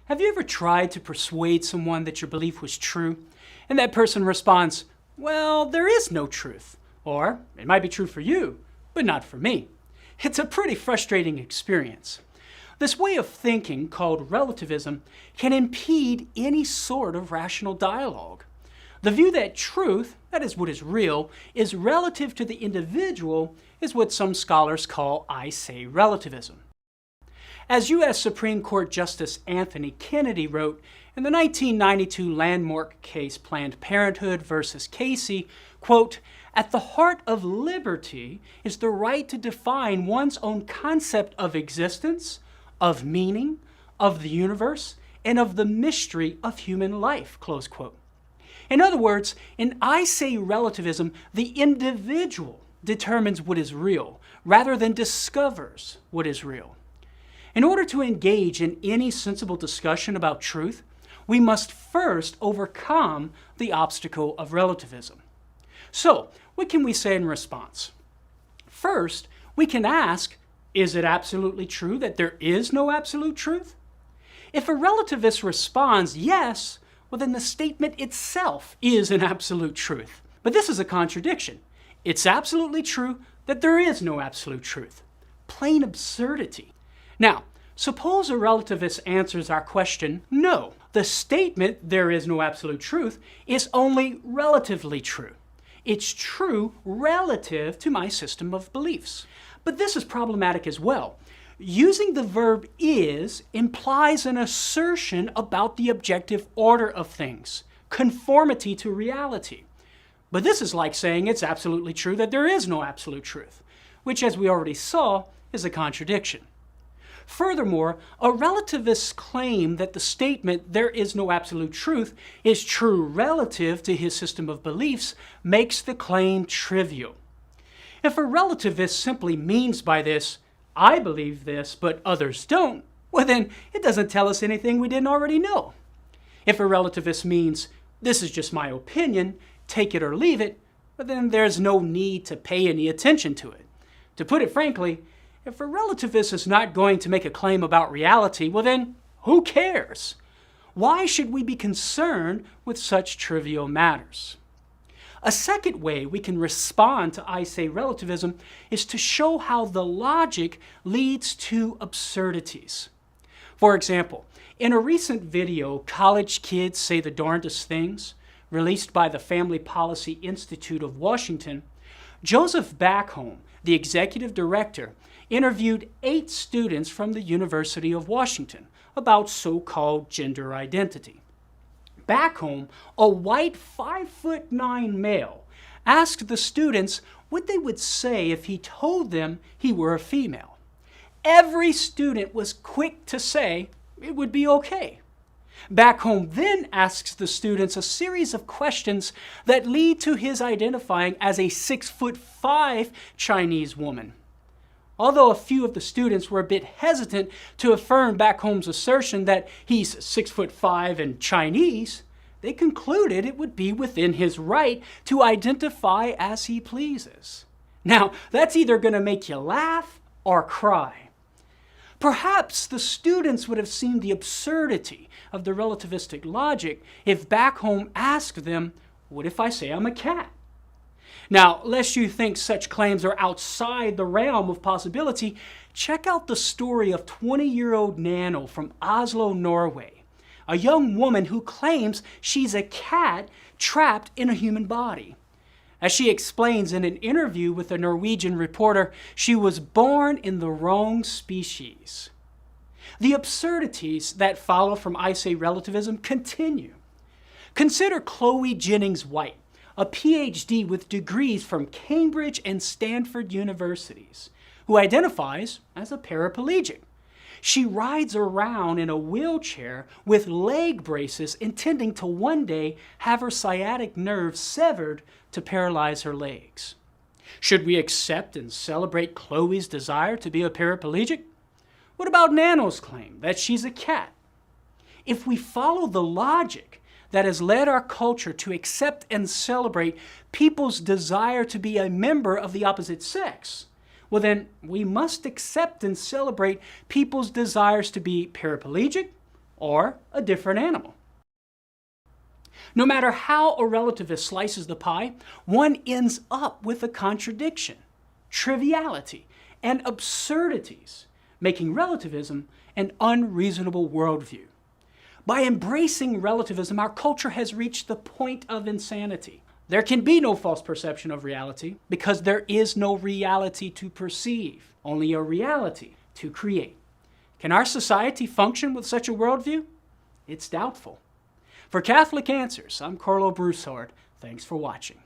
Have you ever tried to persuade someone that your belief was true, and that person responds, "Well, there is no truth," or "It might be true for you, but not for me"? It's a pretty frustrating experience. This way of thinking, called relativism, can impede any sort of rational dialogue. The view that truth, that is what is real, is relative to the individual is what some scholars call I say relativism. As U.S. Supreme Court Justice Anthony Kennedy wrote in the 1992 landmark case Planned Parenthood versus Casey, quote, "At the heart of liberty is the right to define one's own concept of existence, of meaning, of the universe, and of the mystery of human life," close quote. In other words, in I say relativism, the individual determines what is real rather than discovers what is real. In order to engage in any sensible discussion about truth, we must first overcome the obstacle of relativism. So, what can we say in response? First, we can ask, is it absolutely true that there is no absolute truth? If a relativist responds yes, well then the statement itself is an absolute truth. But this is a contradiction. It's absolutely true that there is no absolute truth. Plain absurdity. Now, suppose a relativist answers our question, no, the statement there is no absolute truth is only relatively true. It's true relative to my system of beliefs. But this is problematic as well. Using the verb is implies an assertion about the objective order of things, conformity to reality. But this is like saying it's absolutely true that there is no absolute truth, which, as we already saw, is a contradiction. Furthermore, a relativist's claim that the statement "there is no absolute truth" is true relative to his system of beliefs makes the claim trivial. If a relativist simply means by this, "I believe this, but others don't," well then it doesn't tell us anything we didn't already know. If a relativist means, "This is just my opinion, take it or leave it," well then there's no need to pay any attention to it. To put it frankly, if a relativist is not going to make a claim about reality, well then, who cares? Why should we be concerned with such trivial matters? A second way we can respond to I say relativism is to show how the logic leads to absurdities. For example, in a recent video, "College Kids Say the Darndest Things," released by the Family Policy Institute of Washington, Joseph Backholm, the executive director, interviewed 8 students from the University of Washington about so-called gender identity. Backholm, a white 5'9" male, asked the students what they would say if he told them he were a female. Every student was quick to say it would be okay. Backholm then asks the students a series of questions that lead to his identifying as a 6'5" Chinese woman. Although a few of the students were a bit hesitant to affirm Backholm's assertion that he's 6'5" and Chinese, they concluded it would be within his right to identify as he pleases. Now, that's either going to make you laugh or cry. Perhaps the students would have seen the absurdity of the relativistic logic if Backholm asked them, "What if I say I'm a cat?" Now, lest you think such claims are outside the realm of possibility, check out the story of 20-year-old Nano from Oslo, Norway, a young woman who claims she's a cat trapped in a human body. As she explains in an interview with a Norwegian reporter, she was born in the wrong species. The absurdities that follow from I say relativism continue. Consider Chloe Jennings White, a PhD with degrees from Cambridge and Stanford universities, who identifies as a paraplegic. She rides around in a wheelchair with leg braces, intending to one day have her sciatic nerve severed to paralyze her legs. Should we accept and celebrate Chloe's desire to be a paraplegic? What about Nano's claim that she's a cat? If we follow the logic that has led our culture to accept and celebrate people's desire to be a member of the opposite sex, well then we must accept and celebrate people's desires to be paraplegic or a different animal. No matter how a relativist slices the pie, one ends up with a contradiction, triviality, and absurdities, making relativism an unreasonable worldview. By embracing relativism, our culture has reached the point of insanity. There can be no false perception of reality because there is no reality to perceive, only a reality to create. Can our society function with such a worldview? It's doubtful. For Catholic Answers, I'm Carlo Broussard. Thanks for watching.